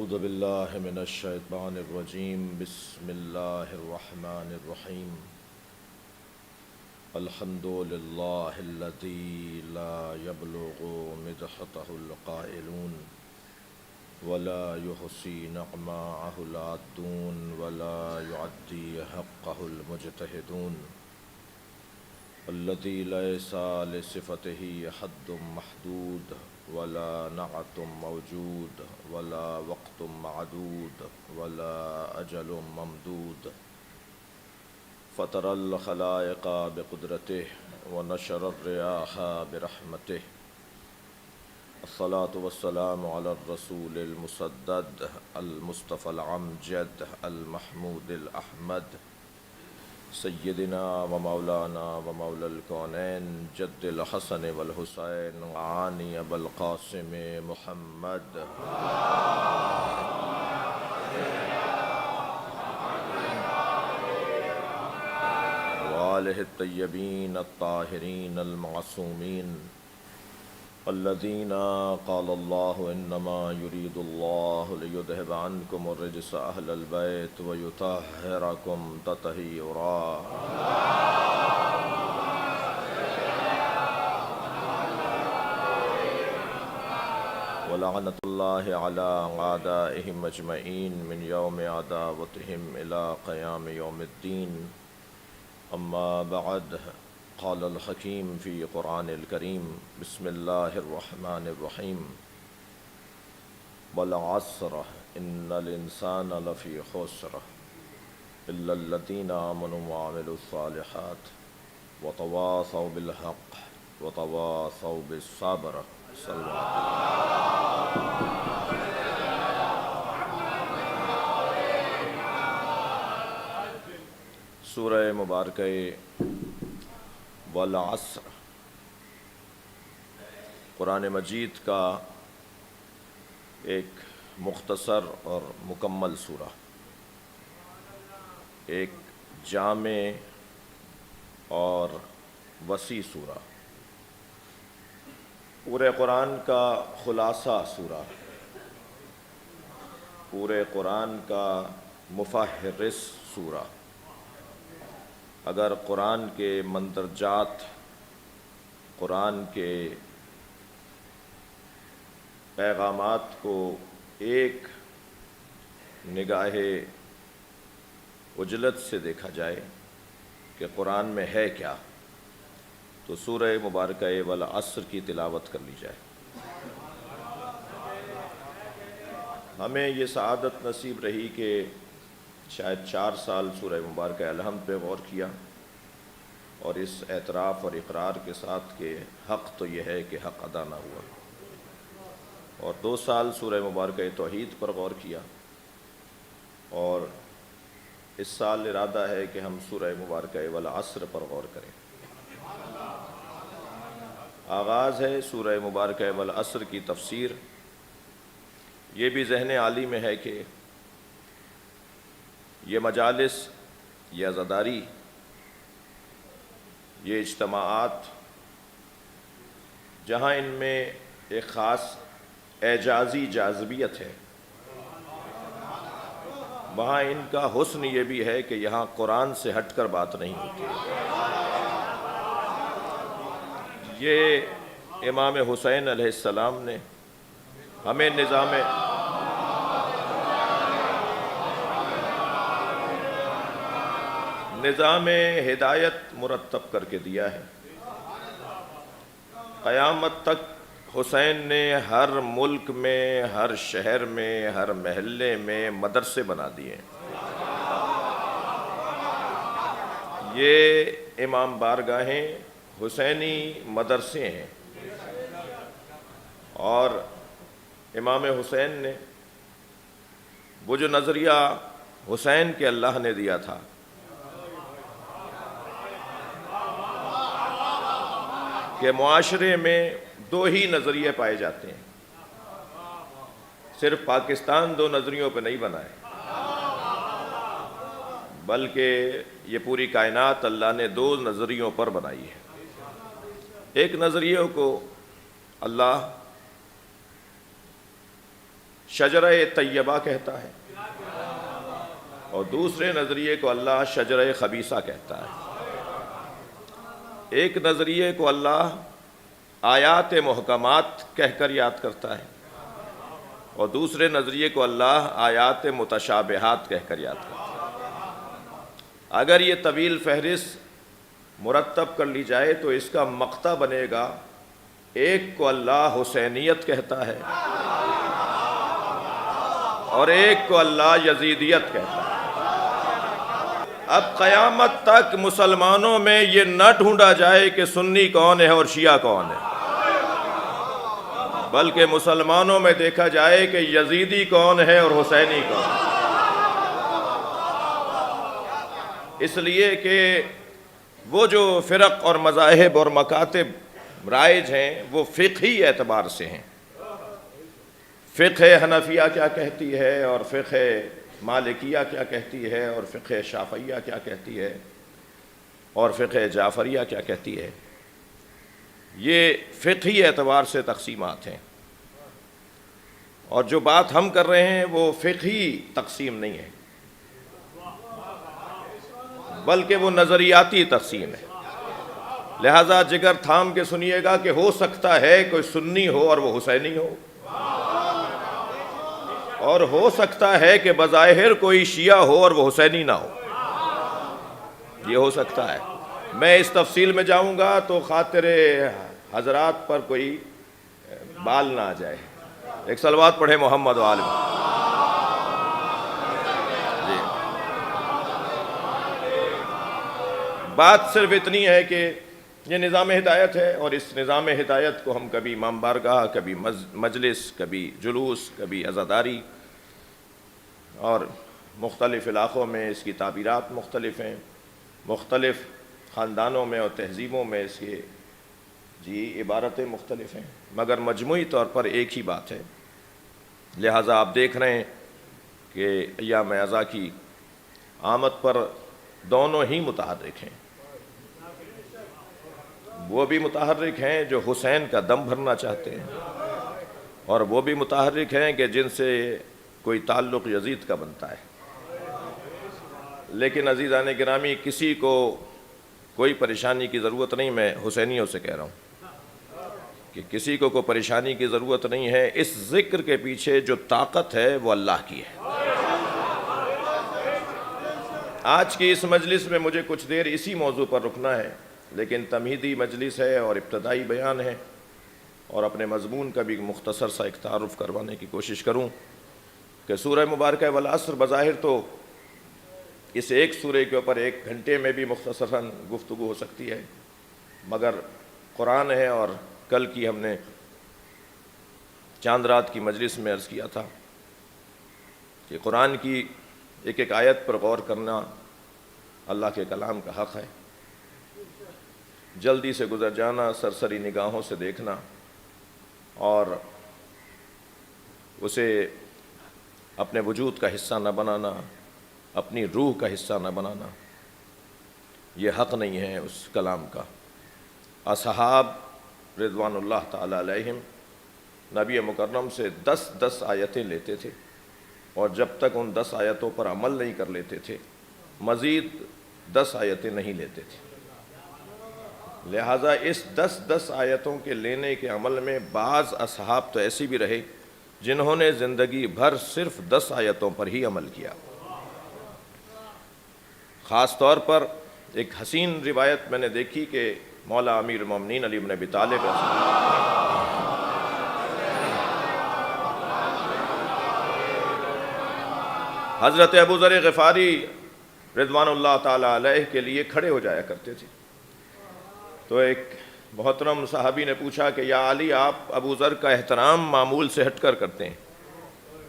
اعوذ باللہ من الشیطان الرجیم بسم اللہ الرحمن الرحیم الحمد للہ الذی لا یبلغ مدحتہ القائلون ولا یحصی نعماءہ العادون ولا یعدی حقہ المجتہدون الذی لیس لصفتہ حد محدود ولا نعت موجود ولا وقت معدود ولا اجل ممدود فطر الخلائق بقدرته ونشر الرياح برحمته الصلاة والسلام على الرسول المسدد المصطفى العمجد المحمود الأحمد سیدنا و مولانا و مولا الکونین جد الحسن والحسین عانی ابو القاسم محمد وآلہ الطیبین الطاہرین المعصومین الذین قال اللہ انما یرید اللہ لیذہب عنکم الرجس اہل البیت ویطہرکم تطہیرا ولعنۃ اللہ علی اعدائہم اجمعین من یوم عداوتہم الی قیام یوم الدین اما بعد قال الحکیم فی قرآن الکریم بسم اللہ الرحمن الرحیم والعصر ان الانسان لفی خسر الا الذین آمنوا وعملوا الصالحات وتواصوا بالحق وتواصوا بالصبر سورہ مبارکہ والعصر قرآن مجید کا ایک مختصر اور مکمل سورہ، ایک جامع اور وسیع سورہ، پورے قرآن کا خلاصہ سورہ، پورے قرآن کا مفہرس سورہ۔ اگر قرآن کے مندرجات، قرآن کے پیغامات کو ایک نگاہ عجلت سے دیکھا جائے کہ قرآن میں ہے کیا، تو سورہ مبارکہ والعصر کی تلاوت کر لی جائے۔ ہمیں یہ سعادت نصیب رہی کہ شاید 4 سال سورہ مبارکہ الحمد پہ غور کیا، اور اس اعتراف اور اقرار کے ساتھ کہ حق تو یہ ہے کہ حق ادا نہ ہوا، اور 2 سال سورہ مبارکہ توحید پر غور کیا، اور اس سال ارادہ ہے کہ ہم سورہ مبارکہ والعصر پر غور کریں۔ آغاز ہے سورہ مبارکہ والعصر کی تفسیر۔ یہ بھی ذہن عالی میں ہے کہ یہ مجالس، یہ عزاداری، یہ اجتماعات، جہاں ان میں ایک خاص اعجازی جاذبیت ہے، وہاں ان کا حسن یہ بھی ہے کہ یہاں قرآن سے ہٹ کر بات نہیں ہوتی۔ یہ امام حسین علیہ السلام نے ہمیں نظام ہدایت مرتب کر کے دیا ہے۔ قیامت تک حسین نے ہر ملک میں، ہر شہر میں، ہر محلے میں مدرسے بنا دیے۔ یہ امام بارگاہیں حسینی مدرسے ہیں، اور امام حسین نے وہ جو نظریہ حسین کے اللہ نے دیا تھا کہ معاشرے میں 2 ہی نظریے پائے جاتے ہیں، صرف پاکستان 2 نظریوں پہ نہیں بنا ہے، بلکہ یہ پوری کائنات اللہ نے 2 نظریوں پر بنائی ہے۔ ایک نظریے کو اللہ شجرہ طیبہ کہتا ہے، اور دوسرے نظریے کو اللہ شجرہ خبیثہ کہتا ہے۔ ایک نظریے کو اللہ آیات محکمات کہہ کر یاد کرتا ہے، اور دوسرے نظریے کو اللہ آیات متشابہات کہہ کر یاد کرتا ہے۔ اگر یہ طویل فہرست مرتب کر لی جائے تو اس کا مقطع بنے گا، ایک کو اللہ حسینیت کہتا ہے اور ایک کو اللہ یزیدیت کہتا ہے۔ اب قیامت تک مسلمانوں میں یہ نہ ڈھونڈا جائے کہ سنی کون ہے اور شیعہ کون ہے، بلکہ مسلمانوں میں دیکھا جائے کہ یزیدی کون ہے اور حسینی کون ہے۔ اس لیے کہ وہ جو فرق اور مذاہب اور مکاتب رائج ہیں وہ فقہی اعتبار سے ہیں۔ فقہ حنفیہ کیا کہتی ہے، اور فقہ مالکیہ کیا کہتی ہے، اور فقہ شافعیہ کیا کہتی ہے، اور فقہ جعفریہ کیا کہتی ہے، یہ فقہی اعتبار سے تقسیمات ہیں۔ اور جو بات ہم کر رہے ہیں وہ فقہی تقسیم نہیں ہے، بلکہ وہ نظریاتی تقسیم ہے۔ لہذا جگر تھام کے سنیے گا کہ ہو سکتا ہے کوئی سنی ہو اور وہ حسینی ہو، اور ہو سکتا ہے کہ بظاہر کوئی شیعہ ہو اور وہ حسینی نہ ہو، یہ ہو سکتا ہے۔ میں اس تفصیل میں جاؤں گا تو خاطر حضرات پر کوئی بال نہ آ جائے۔ ایک صلوات پڑھے محمد و آل محمد۔ جی، بات صرف اتنی ہے کہ یہ نظام ہدایت ہے، اور اس نظام ہدایت کو ہم کبھی امام بارگاہ، کبھی مجلس، کبھی جلوس، کبھی عزاداری، اور مختلف علاقوں میں اس کی تعبیرات مختلف ہیں، مختلف خاندانوں میں اور تہذیبوں میں اس کی عبارتیں مختلف ہیں، مگر مجموعی طور پر ایک ہی بات ہے۔ لہٰذا آپ دیکھ رہے ہیں کہ ایام عزا کی آمد پر دونوں ہی متحرک ہیں۔ وہ بھی متحرک ہیں جو حسین کا دم بھرنا چاہتے ہیں، اور وہ بھی متحرک ہیں کہ جن سے کوئی تعلق یزید کا بنتا ہے۔ لیکن عزیزان گرامی، کسی کو کوئی پریشانی کی ضرورت نہیں، میں حسینیوں سے کہہ رہا ہوں کہ کسی کو کوئی پریشانی کی ضرورت نہیں ہے۔ اس ذکر کے پیچھے جو طاقت ہے وہ اللہ کی ہے۔ آج کی اس مجلس میں مجھے کچھ دیر اسی موضوع پر رکنا ہے، لیکن تمہیدی مجلس ہے اور ابتدائی بیان ہے، اور اپنے مضمون کا بھی مختصر سا ایک تعارف کروانے کی کوشش کروں کہ سورہ مبارکہ والعصر بظاہر تو اس ایک سورہ کے اوپر 1 گھنٹے میں بھی مختصراً گفتگو ہو سکتی ہے، مگر قرآن ہے، اور کل کی ہم نے چاند رات کی مجلس میں عرض کیا تھا کہ قرآن کی ایک ایک آیت پر غور کرنا اللہ کے کلام کا حق ہے۔ جلدی سے گزر جانا، سرسری نگاہوں سے دیکھنا اور اسے اپنے وجود کا حصہ نہ بنانا، اپنی روح کا حصہ نہ بنانا، یہ حق نہیں ہے اس کلام کا۔ اصحاب رضوان اللہ تعالی علیہم نبی مکرم سے 10 آیتیں لیتے تھے، اور جب تک ان 10 آیتوں پر عمل نہیں کر لیتے تھے مزید 10 آیتیں نہیں لیتے تھے۔ لہٰذا اس 10 آیتوں کے لینے کے عمل میں بعض اصحاب تو ایسی بھی رہے جنہوں نے زندگی بھر صرف 10 آیتوں پر ہی عمل کیا۔ خاص طور پر ایک حسین روایت میں نے دیکھی کہ مولا امیر المومنین علی بن ابی طالب حضرت ابو ذر غفاری رضوان اللہ تعالی علیہ کے لیے کھڑے ہو جایا کرتے تھے۔ تو ایک محترم صحابی نے پوچھا کہ یا علی، آپ ابو ذر کا احترام معمول سے ہٹ کر کرتے ہیں؟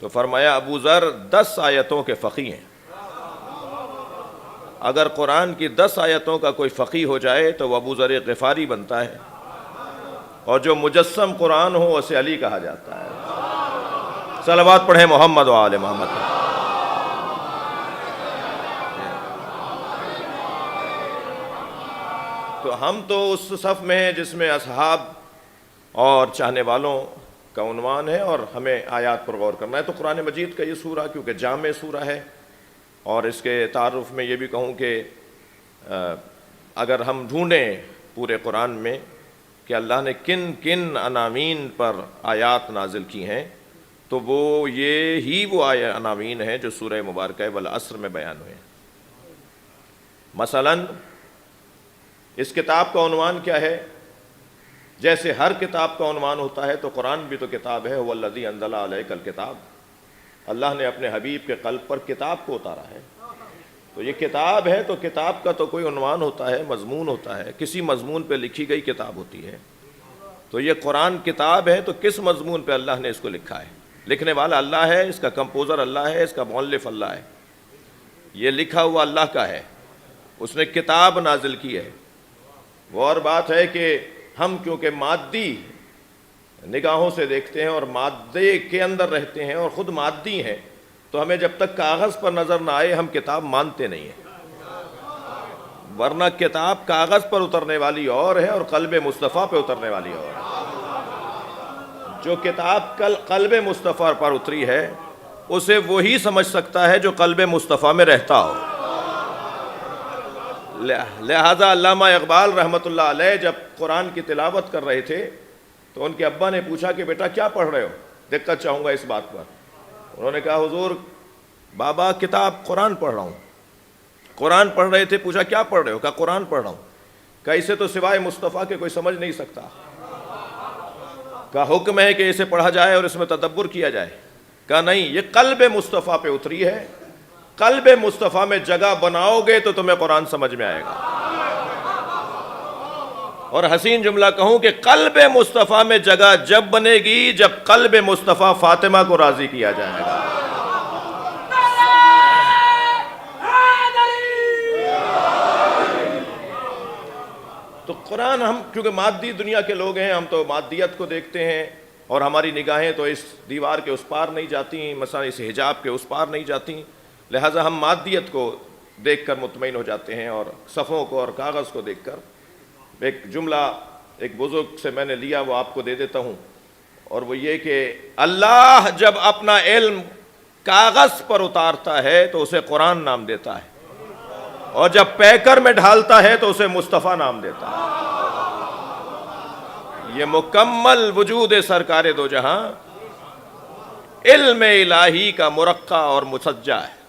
تو فرمایا ابو ذر 10 آیتوں کے فقیہ ہیں، اگر قرآن کی 10 آیتوں کا کوئی فقیہ ہو جائے تو وہ ابو ذر غفاری بنتا ہے، اور جو مجسم قرآن ہو اسے علی کہا جاتا ہے۔ صلوات پڑھیں محمد و آل محمد۔ تو ہم تو اس صف میں ہیں جس میں اصحاب اور چاہنے والوں کا عنوان ہے اور ہمیں آیات پر غور کرنا ہے۔ تو قرآن مجید کا یہ سورہ کیونکہ جامع سورہ ہے، اور اس کے تعارف میں یہ بھی کہوں کہ اگر ہم ڈھونڈیں پورے قرآن میں کہ اللہ نے کن کن عناوین پر آیات نازل کی ہیں، تو وہ وہ عناوین ہیں جو سورہ مبارکہ والعصر میں بیان ہوئے ہیں۔ مثلا اس کتاب کا عنوان کیا ہے؟ جیسے ہر کتاب کا عنوان ہوتا ہے تو قرآن بھی تو کتاب ہے، والذی انزل علیک الکتاب، اللہ نے اپنے حبیب کے قلب پر کتاب کو اتارا ہے۔ تو یہ کتاب ہے تو کتاب کا تو کوئی عنوان ہوتا ہے، مضمون ہوتا ہے، کسی مضمون پہ لکھی گئی کتاب ہوتی ہے۔ تو یہ قرآن کتاب ہے تو کس مضمون پہ اللہ نے اس کو لکھا ہے؟ لکھنے والا اللہ ہے، اس کا کمپوزر اللہ ہے، اس کا مؤلف اللہ ہے، یہ لکھا ہوا اللہ کا ہے، اس نے کتاب نازل کی ہے۔ وہ اور بات ہے کہ ہم کیونکہ مادی نگاہوں سے دیکھتے ہیں اور مادے کے اندر رہتے ہیں اور خود مادی ہیں، تو ہمیں جب تک کاغذ پر نظر نہ آئے ہم کتاب مانتے نہیں ہیں، ورنہ کتاب کاغذ پر اترنے والی اور ہے اور قلب مصطفیٰ پہ اترنے والی اور ہے۔ جو کتاب قلب مصطفیٰ پر اتری ہے اسے وہی سمجھ سکتا ہے جو قلب مصطفیٰ میں رہتا ہو۔ لہذا علامہ اقبال رحمۃ اللہ علیہ جب قرآن کی تلاوت کر رہے تھے تو ان کے ابا نے پوچھا کہ بیٹا کیا پڑھ رہے ہو؟ دقت چاہوں گا اس بات پر۔ انہوں نے کہا حضور بابا کتاب قرآن پڑھ رہا ہوں۔ قرآن پڑھ رہے تھے، پوچھا کیا پڑھ رہے ہو؟ کہا قرآن پڑھ رہا ہوں۔ کہا اسے تو سوائے مصطفیٰ کے کوئی سمجھ نہیں سکتا۔ کہا حکم ہے کہ اسے پڑھا جائے اور اس میں تدبر کیا جائے؟ کہا نہیں، یہ قلب مصطفیٰ پہ اتری ہے، قلب مصطفیٰ میں جگہ بناؤ گے تو تمہیں قرآن سمجھ میں آئے گا۔ اور حسین جملہ کہوں کہ قلب مصطفیٰ میں جگہ جب بنے گی جب قلب مصطفیٰ فاطمہ کو راضی کیا جائے گا۔ تو قرآن، ہم کیونکہ مادی دنیا کے لوگ ہیں، ہم تو مادیت کو دیکھتے ہیں اور ہماری نگاہیں تو اس دیوار کے اس پار نہیں جاتی، مثلا اس حجاب کے اس پار نہیں جاتی، لہٰذا ہم مادیت کو دیکھ کر مطمئن ہو جاتے ہیں اور صفوں کو اور کاغذ کو دیکھ کر۔ ایک جملہ ایک بزرگ سے میں نے لیا، وہ آپ کو دے دیتا ہوں، اور وہ یہ کہ اللہ جب اپنا علم کاغذ پر اتارتا ہے تو اسے قرآن نام دیتا ہے، اور جب پیکر میں ڈھالتا ہے تو اسے مصطفیٰ نام دیتا ہے۔ یہ مکمل وجود سرکار دو جہاں علم الہی کا مرقع اور مسجع ہے۔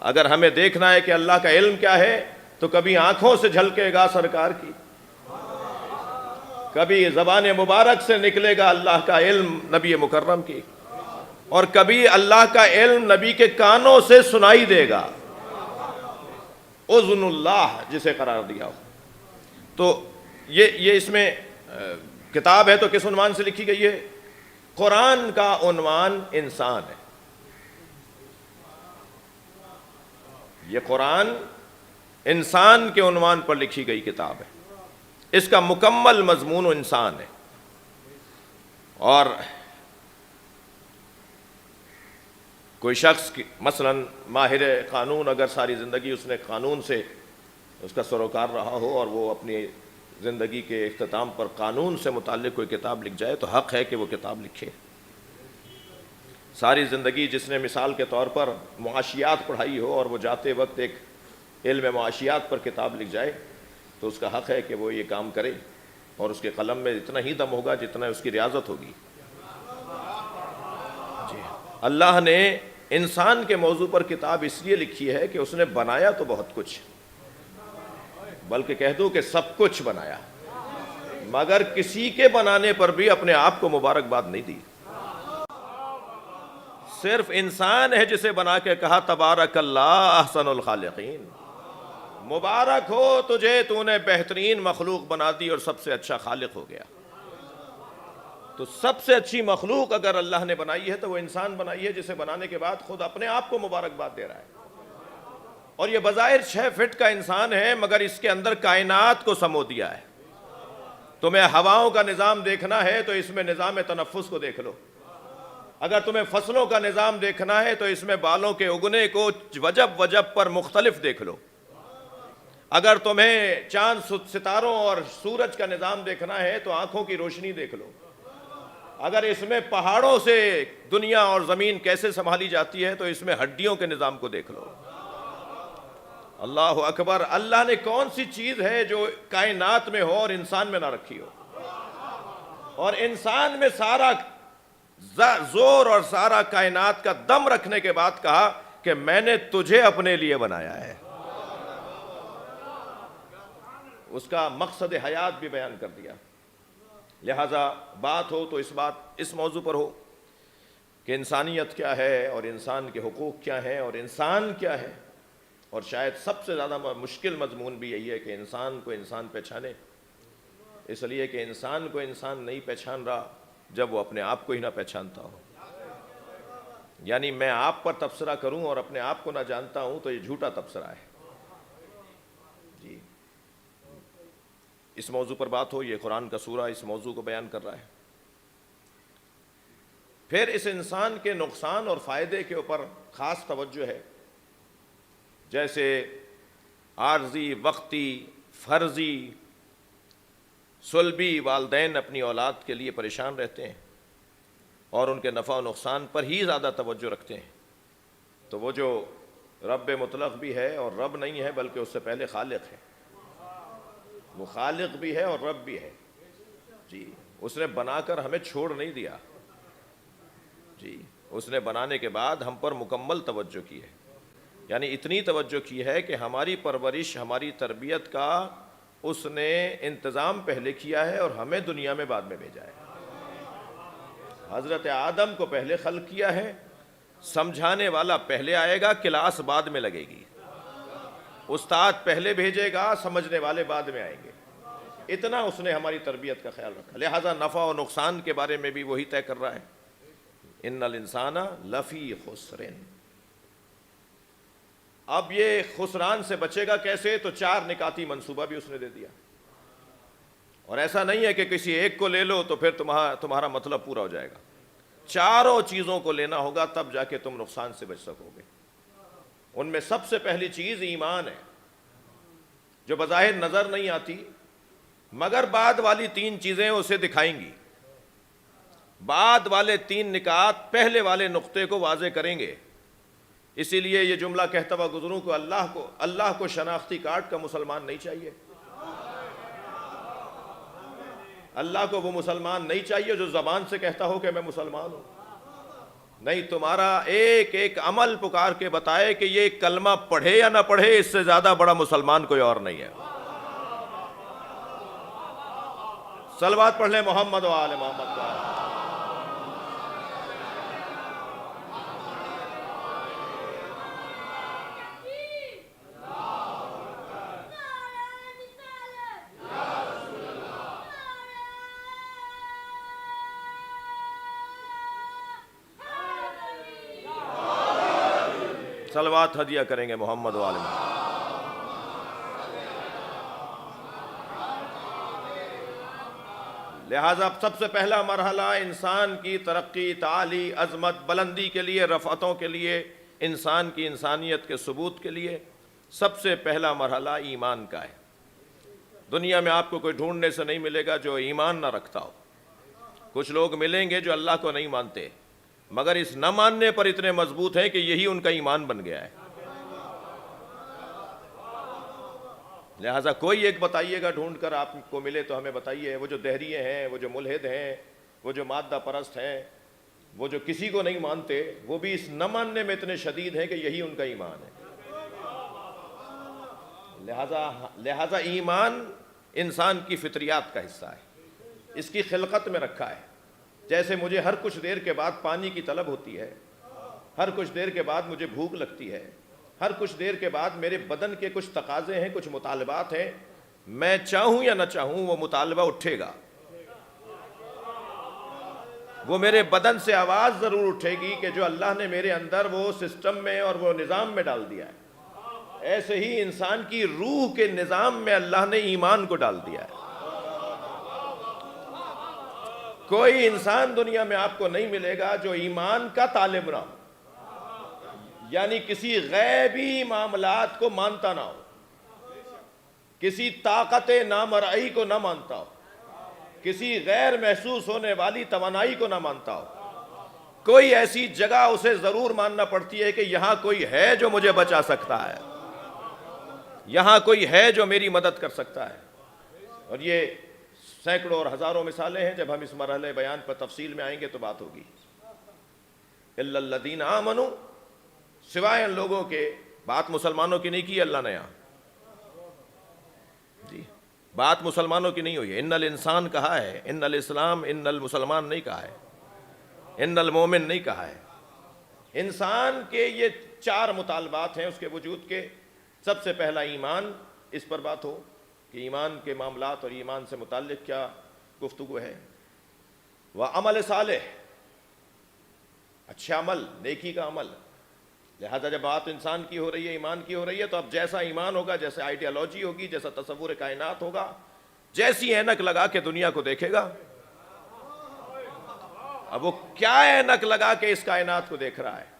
اگر ہمیں دیکھنا ہے کہ اللہ کا علم کیا ہے تو کبھی آنکھوں سے جھلکے گا سرکار کی، کبھی زبان مبارک سے نکلے گا اللہ کا علم نبی مکرم کی، اور کبھی اللہ کا علم نبی کے کانوں سے سنائی دے گا، اذن اللہ جسے قرار دیا ہو۔ تو یہ اس میں کتاب ہے تو کس عنوان سے لکھی گئی ہے؟ قرآن کا عنوان انسان ہے۔ یہ قرآن انسان کے عنوان پر لکھی گئی کتاب ہے، اس کا مکمل مضمون انسان ہے۔ اور کوئی شخص مثلا ماہر قانون اگر ساری زندگی اس نے قانون سے اس کا سروکار رہا ہو اور وہ اپنی زندگی کے اختتام پر قانون سے متعلق کوئی کتاب لکھ جائے تو حق ہے کہ وہ کتاب لکھے۔ ساری زندگی جس نے مثال کے طور پر معاشیات پڑھائی ہو اور وہ جاتے وقت ایک علم معاشیات پر کتاب لکھ جائے تو اس کا حق ہے کہ وہ یہ کام کرے، اور اس کے قلم میں اتنا ہی دم ہوگا جتنا اس کی ریاضت ہوگی۔ جی، اللہ نے انسان کے موضوع پر کتاب اس لیے لکھی ہے کہ اس نے بنایا تو بہت کچھ، بلکہ کہہ دوں کہ سب کچھ بنایا، مگر کسی کے بنانے پر بھی اپنے آپ کو مبارکباد نہیں دی۔ صرف انسان ہے جسے بنا کے کہا تبارک اللہ احسن الخالقین، مبارک ہو تجھے، تو نے بہترین مخلوق بنا دی اور سب سے اچھا خالق ہو گیا۔ تو سب سے اچھی مخلوق اگر اللہ نے بنائی ہے تو وہ انسان بنائی ہے، جسے بنانے کے بعد خود اپنے آپ کو مبارکباد دے رہا ہے۔ اور یہ بظاہر 6 فٹ کا انسان ہے مگر اس کے اندر کائنات کو سمو دیا ہے۔ تمہیں ہواؤں کا نظام دیکھنا ہے تو اس میں نظام تنفس کو دیکھ لو، اگر تمہیں فصلوں کا نظام دیکھنا ہے تو اس میں بالوں کے اگنے کو وجب وجب پر مختلف دیکھ لو، اگر تمہیں چاند ستاروں اور سورج کا نظام دیکھنا ہے تو آنکھوں کی روشنی دیکھ لو، اگر اس میں پہاڑوں سے دنیا اور زمین کیسے سنبھالی جاتی ہے تو اس میں ہڈیوں کے نظام کو دیکھ لو۔ اللہ اکبر! اللہ نے کون سی چیز ہے جو کائنات میں ہو اور انسان میں نہ رکھی ہو؟ اور انسان میں سارا زور اور سارا کائنات کا دم رکھنے کے بعد کہا کہ میں نے تجھے اپنے لیے بنایا ہے۔ اس کا مقصد حیات بھی بیان کر دیا۔ لہذا بات ہو تو اس موضوع پر ہو کہ انسانیت کیا ہے اور انسان کے حقوق کیا ہیں اور انسان کیا ہے، اور شاید سب سے زیادہ مشکل مضمون بھی یہی ہے کہ انسان کو انسان پہچانے، اس لیے کہ انسان کو انسان نہیں پہچان رہا جب وہ اپنے آپ کو ہی نہ پہچانتا ہو۔ یعنی میں آپ پر تبصرہ کروں اور اپنے آپ کو نہ جانتا ہوں تو یہ جھوٹا تبصرہ ہے۔ جی، اس موضوع پر بات ہو، یہ قرآن کا سورہ اس موضوع کو بیان کر رہا ہے۔ پھر اس انسان کے نقصان اور فائدے کے اوپر خاص توجہ ہے، جیسے عارضی، وقتی، فرضی، صلبی والدین اپنی اولاد کے لیے پریشان رہتے ہیں اور ان کے نفع و نقصان پر ہی زیادہ توجہ رکھتے ہیں، تو وہ جو رب مطلق بھی ہے اور رب نہیں ہے بلکہ اس سے پہلے خالق ہے، وہ خالق بھی ہے اور رب بھی ہے۔ جی، اس نے بنا کر ہمیں چھوڑ نہیں دیا، جی، اس نے بنانے کے بعد ہم پر مکمل توجہ کی ہے، یعنی اتنی توجہ کی ہے کہ ہماری پرورش، ہماری تربیت کا اس نے انتظام پہلے کیا ہے اور ہمیں دنیا میں بعد میں بھیجا ہے۔ حضرت آدم کو پہلے خلق کیا ہے، سمجھانے والا پہلے آئے گا، کلاس بعد میں لگے گی، استاد پہلے بھیجے گا، سمجھنے والے بعد میں آئیں گے، اتنا اس نے ہماری تربیت کا خیال رکھا۔ لہذا نفع و نقصان کے بارے میں بھی وہی طے کر رہا ہے، ان الانسان لفی خسر۔ اب یہ خسران سے بچے گا کیسے؟ تو 4 نکاتی منصوبہ بھی اس نے دے دیا، اور ایسا نہیں ہے کہ کسی ایک کو لے لو تو پھر تمہارا مطلب پورا ہو جائے گا، چاروں چیزوں کو لینا ہوگا تب جا کے تم نقصان سے بچ سکو گے۔ ان میں سب سے پہلی چیز ایمان ہے، جو بظاہر نظر نہیں آتی مگر بعد والی 3 چیزیں اسے دکھائیں گی، بعد والے 3 نکات پہلے والے نقطے کو واضح کریں گے۔ اسی لیے یہ جملہ کہتا ہوا گزروں کہ اللہ کو شناختی کارڈ کا مسلمان نہیں چاہیے، اللہ کو وہ مسلمان نہیں چاہیے جو زبان سے کہتا ہو کہ میں مسلمان ہوں، نہیں، تمہارا ایک ایک عمل پکار کے بتائے کہ یہ کلمہ پڑھے یا نہ پڑھے، اس سے زیادہ بڑا مسلمان کوئی اور نہیں ہے۔ صلوات پڑھ لیں محمد و آل محمد کا۔ صلوات ہدیہ کریں گے محمد و آل محمد۔ لہٰذا سب سے پہلا مرحلہ انسان کی ترقی، تعالی، عظمت، بلندی کے لیے، رفعتوں کے لیے، انسان کی انسانیت کے ثبوت کے لیے سب سے پہلا مرحلہ ایمان کا ہے۔ دنیا میں آپ کو کوئی ڈھونڈنے سے نہیں ملے گا جو ایمان نہ رکھتا ہو۔ کچھ لوگ ملیں گے جو اللہ کو نہیں مانتے مگر اس نہ ماننے پر اتنے مضبوط ہیں کہ یہی ان کا ایمان بن گیا ہے۔ لہٰذا کوئی ایک بتائیے گا ڈھونڈ کر آپ کو ملے تو ہمیں بتائیے، وہ جو دہریے ہیں، وہ جو ملحد ہیں، وہ جو مادہ پرست ہیں، وہ جو کسی کو نہیں مانتے، وہ بھی اس نہ ماننے میں اتنے شدید ہیں کہ یہی ان کا ایمان ہے۔ لہٰذا ایمان انسان کی فطریات کا حصہ ہے، اس کی خلقت میں رکھا ہے۔ جیسے مجھے ہر کچھ دیر کے بعد پانی کی طلب ہوتی ہے، ہر کچھ دیر کے بعد مجھے بھوک لگتی ہے، ہر کچھ دیر کے بعد میرے بدن کے کچھ تقاضے ہیں، کچھ مطالبات ہیں، میں چاہوں یا نہ چاہوں وہ مطالبہ اٹھے گا، وہ میرے بدن سے آواز ضرور اٹھے گی کہ جو اللہ نے میرے اندر وہ سسٹم میں اور وہ نظام میں ڈال دیا ہے، ایسے ہی انسان کی روح کے نظام میں اللہ نے ایمان کو ڈال دیا ہے۔ کوئی انسان دنیا میں آپ کو نہیں ملے گا جو ایمان کا طالب نہ ہو، یعنی کسی غیبی معاملات کو مانتا نہ ہو، کسی طاقت نامرئی کو نہ مانتا ہو، کسی غیر محسوس ہونے والی توانائی کو نہ مانتا ہو. کوئی ایسی جگہ اسے ضرور ماننا پڑتی ہے کہ یہاں کوئی ہے جو مجھے بچا سکتا ہے, یہاں کوئی ہے جو میری مدد کر سکتا ہے. اور یہ سینکڑوں اور ہزاروں مثالیں ہیں, جب ہم اس مرحلے بیان پر تفصیل میں آئیں گے تو بات ہوگی. الا الذین آمنوا, سوائے ان لوگوں کے. بات مسلمانوں کی نہیں کی اللہ نے یہاں, جی بات مسلمانوں کی نہیں ہوئی ہے. ان الانسان کہا ہے, ان الاسلام, ان المسلمان نہیں کہا ہے, ان المومن نہیں کہا ہے. انسان کے یہ 4 مطالبات ہیں اس کے وجود کے. سب سے پہلا ایمان, اس پر بات ہو کہ ایمان کے معاملات اور ایمان سے متعلق کیا گفتگو ہے. وعمل صالح, اچھا عمل, نیکی کا عمل. لہذا جب بات انسان کی ہو رہی ہے, ایمان کی ہو رہی ہے, تو اب جیسا ایمان ہوگا, جیسے آئیڈیالوجی ہوگی, جیسا تصور کائنات ہوگا, جیسی اینک لگا کے دنیا کو دیکھے گا. اب وہ کیا اینک لگا کے اس کائنات کو دیکھ رہا ہے؟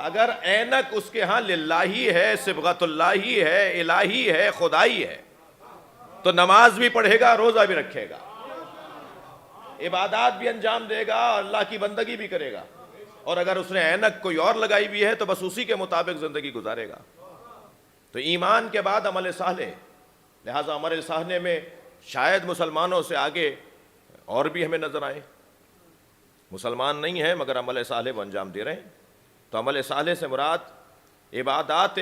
اگر اینک اس کے ہاں للہی ہے, صبغت اللہی ہے, الہی ہے, خدائی ہے, تو نماز بھی پڑھے گا, روزہ بھی رکھے گا, عبادات بھی انجام دے گا, اللہ کی بندگی بھی کرے گا. اور اگر اس نے اینک کوئی اور لگائی بھی ہے تو بس اسی کے مطابق زندگی گزارے گا. تو ایمان کے بعد عمل صالح. لہٰذا عمل صالح میں شاید مسلمانوں سے آگے اور بھی ہمیں نظر آئے. مسلمان نہیں ہیں مگر عمل صالح وہ انجام دے رہے ہیں. تو عمل صالح سے مراد عبادات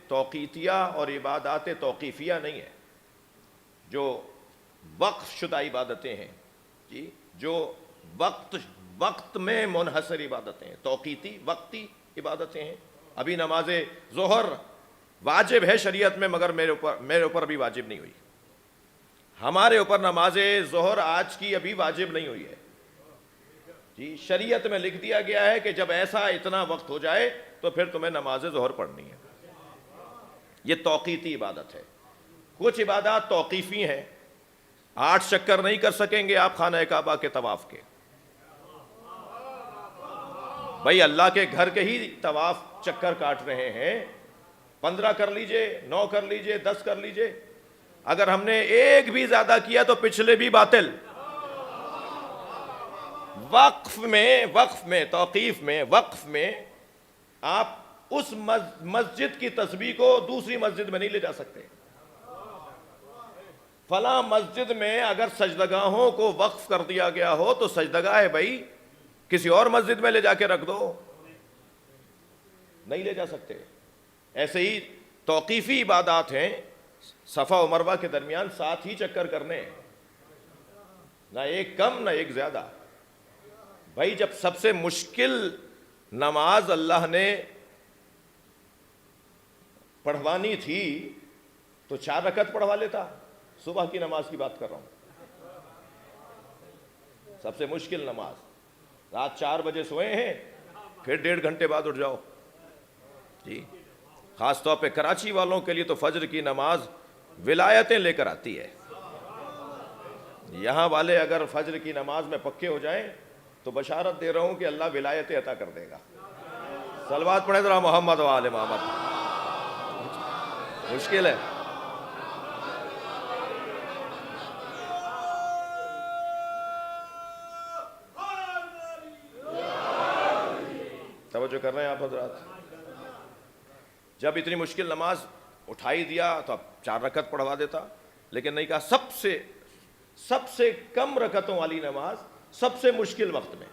توقیتیہ اور عبادات توقیفیہ نہیں ہے, جو وقف شدہ عبادتیں ہیں, جی جو وقت میں منحصر عبادتیں ہیں, توقیتی وقتی عبادتیں ہیں. ابھی نماز ظہر واجب ہے شریعت میں, مگر میرے اوپر بھی واجب نہیں ہوئی. ہمارے اوپر نماز ظہر آج کی ابھی واجب نہیں ہوئی ہے, جی شریعت میں لکھ دیا گیا ہے کہ جب ایسا اتنا وقت ہو جائے تو پھر تمہیں نماز ظہر پڑھنی ہے. یہ توقیتی عبادت ہے. کچھ عبادات توقیفی ہیں. 8 چکر نہیں کر سکیں گے آپ خانہ کعبہ کے طواف کے. بھائی اللہ کے گھر کے ہی طواف چکر کاٹ رہے ہیں, 15 کر لیجئے, 9 کر لیجئے, 10 کر لیجئے. اگر ہم نے ایک بھی زیادہ کیا تو پچھلے بھی باطل. وقف میں توقیف میں وقف میں آپ اس مسجد کی تسبیح کو دوسری مسجد میں نہیں لے جا سکتے. فلاں مسجد میں اگر سجدگاہوں کو وقف کر دیا گیا ہو تو سجدگاہ ہے بھائی, کسی اور مسجد میں لے جا کے رکھ دو, نہیں لے جا سکتے. ایسے ہی توقیفی عبادات ہیں, صفا و مروہ کے درمیان 7 ہی چکر کرنے, نہ ایک کم نہ ایک زیادہ. بھائی جب سب سے مشکل نماز اللہ نے پڑھوانی تھی تو 4 رکعت پڑھوا لیتا. صبح کی نماز کی بات کر رہا ہوں, سب سے مشکل نماز. رات 4 بجے سوئے ہیں, پھر 1.5 گھنٹے بعد اٹھ جاؤ. جی خاص طور پہ کراچی والوں کے لیے تو فجر کی نماز ولایتیں لے کر آتی ہے. یہاں والے اگر فجر کی نماز میں پکے ہو جائیں تو بشارت دے رہا ہوں کہ اللہ ولایتیں عطا کر دے گا. صلوات پڑھیں ذرا محمد و آل محمد. مشکل ہے. توجہ کر رہے ہیں آپ حضرات؟ جب اتنی مشکل نماز اٹھائی دیا تو اب 4 رکعت پڑھوا دیتا, لیکن نہیں کہا سب سے کم رکعتوں والی نماز سب سے مشکل وقت میں.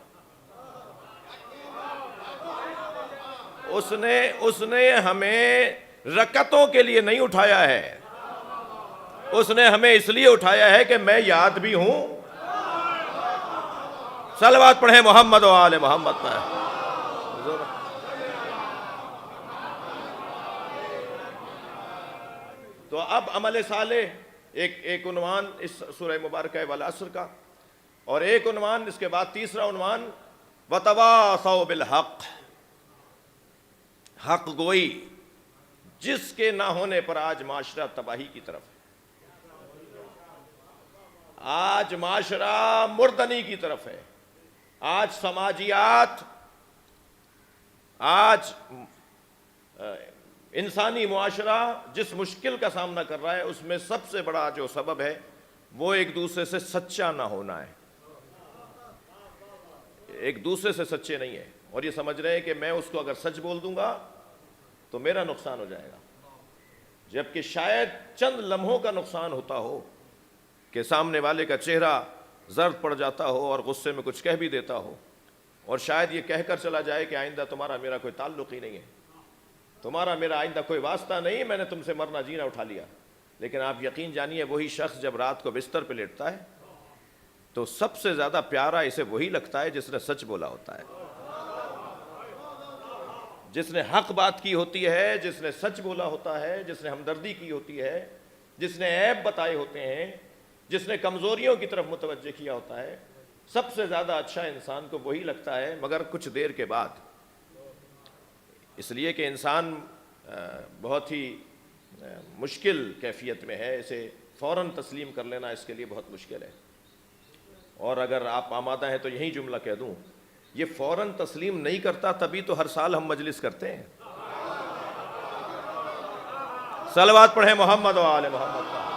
اس نے ہمیں رکعتوں کے لیے نہیں اٹھایا ہے, اس نے ہمیں اس لیے اٹھایا ہے کہ میں یاد بھی ہوں. صلوات پڑھیں محمد و آل محمد پر. تو اب عمل صالح ایک عنوان اس سورہ مبارکہ والعصر کا, اور ایک عنوان اس کے بعد تیسرا عنوان وتواصوا بالحق, حق گوئی, جس کے نہ ہونے پر آج معاشرہ تباہی کی طرف ہے, آج معاشرہ مردنی کی طرف ہے, آج سماجیات, آج انسانی معاشرہ جس مشکل کا سامنا کر رہا ہے اس میں سب سے بڑا جو سبب ہے وہ ایک دوسرے سے سچا نہ ہونا ہے، ایک دوسرے سے سچے نہیں ہیں، اور یہ سمجھ رہے ہیں کہ میں اس کو اگر سچ بول دوں گا تو میرا نقصان ہو جائے گا، جبکہ شاید چند لمحوں کا نقصان ہوتا ہو کہ سامنے والے کا چہرہ زرد پڑ جاتا ہو اور غصے میں کچھ کہہ بھی دیتا ہو، اور شاید یہ کہہ کر چلا جائے کہ آئندہ تمہارا میرا کوئی تعلق ہی نہیں ہے، تمہارا میرا آئندہ کوئی واسطہ نہیں، میں نے تم سے مرنا جینا اٹھا لیا۔ لیکن آپ یقین جانیے وہی شخص جب رات کو بستر پہ لیٹتا ہے تو سب سے زیادہ پیارا اسے وہی لگتا ہے جس نے سچ بولا ہوتا ہے، جس نے حق بات کی ہوتی ہے، جس نے سچ بولا ہوتا ہے، جس نے ہمدردی کی ہوتی ہے، جس نے عیب بتائے ہوتے ہیں، جس نے کمزوریوں کی طرف متوجہ کیا ہوتا ہے، سب سے زیادہ اچھا انسان کو وہی لگتا ہے، مگر کچھ دیر کے بعد، اس لیے کہ انسان بہت ہی مشکل کیفیت میں ہے، اسے فوراً تسلیم کر لینا اس کے لیے بہت مشکل ہے، اور اگر آپ آمادہ ہیں تو یہی جملہ کہہ دوں، یہ فوراً تسلیم نہیں کرتا، تبھی تو ہر سال ہم مجلس کرتے ہیں۔ صلوات پڑھیں محمد و آل محمد کا،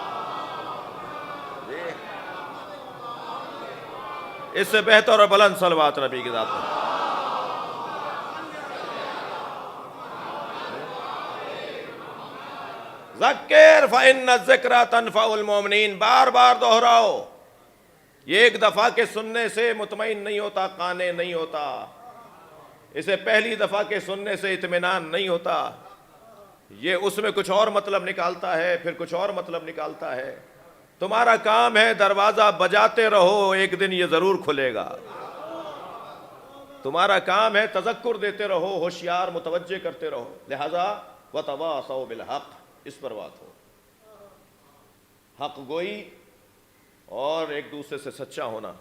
اس سے بہتر اور بلند صلوات نبی کی ذات پر۔ ذکر فإن الذکرى تنفع المؤمنین، بار بار دہراؤ، یہ ایک دفعہ کے سننے سے مطمئن نہیں ہوتا، قانع نہیں ہوتا، اسے پہلی دفعہ کے سننے سے اطمینان نہیں ہوتا، یہ اس میں کچھ اور مطلب نکالتا ہے، پھر کچھ اور مطلب نکالتا ہے۔ تمہارا کام ہے دروازہ بجاتے رہو، ایک دن یہ ضرور کھلے گا۔ تمہارا کام ہے تذکر دیتے رہو، ہوشیار متوجہ کرتے رہو، لہذا وتواصوا بالحق، اس پر بات ہو، حق گوئی اور ایک دوسرے سے سچا ہونا،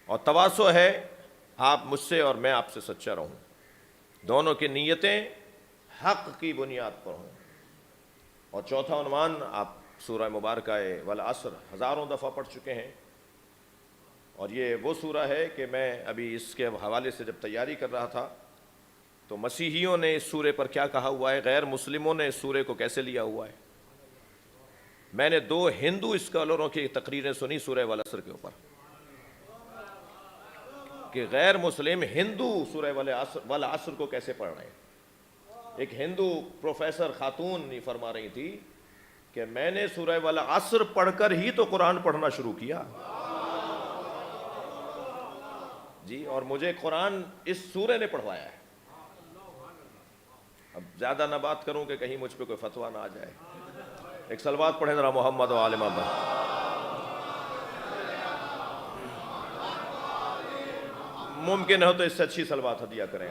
اور تواصو ہے آپ مجھ سے اور میں آپ سے سچا رہوں، دونوں کی نیتیں حق کی بنیاد پر ہوں۔ اور چوتھا عنوان آپ سورہ مبارکہ والعصر ہزاروں دفعہ پڑھ چکے ہیں، اور یہ وہ سورہ ہے کہ میں ابھی اس کے حوالے سے جب تیاری کر رہا تھا تو مسیحیوں نے اس سورے پر کیا کہا ہوا ہے، غیر مسلموں نے اس سورے کو کیسے لیا ہوا ہے۔ میں نے 2 ہندو اسکالروں کی تقریریں سنی سورہ والعصر کے اوپر، کہ غیر مسلم ہندو سورہ والعصر کو کیسے پڑھ رہے ہیں۔ ایک ہندو پروفیسر خاتون یہ فرما رہی تھی کہ میں نے سورہ والعصر پڑھ کر ہی تو قرآن پڑھنا شروع کیا جی، اور مجھے قرآن اس سورے نے پڑھوایا ہے۔ اب زیادہ نہ بات کروں کہ کہیں مجھ پہ کوئی فتویٰ نہ آ جائے۔ ایک صلوات پڑھیں ذرا محمد و آل محمد۔ ممکن ہو تو اس سے اچھی صلوات ہدیہ کریں۔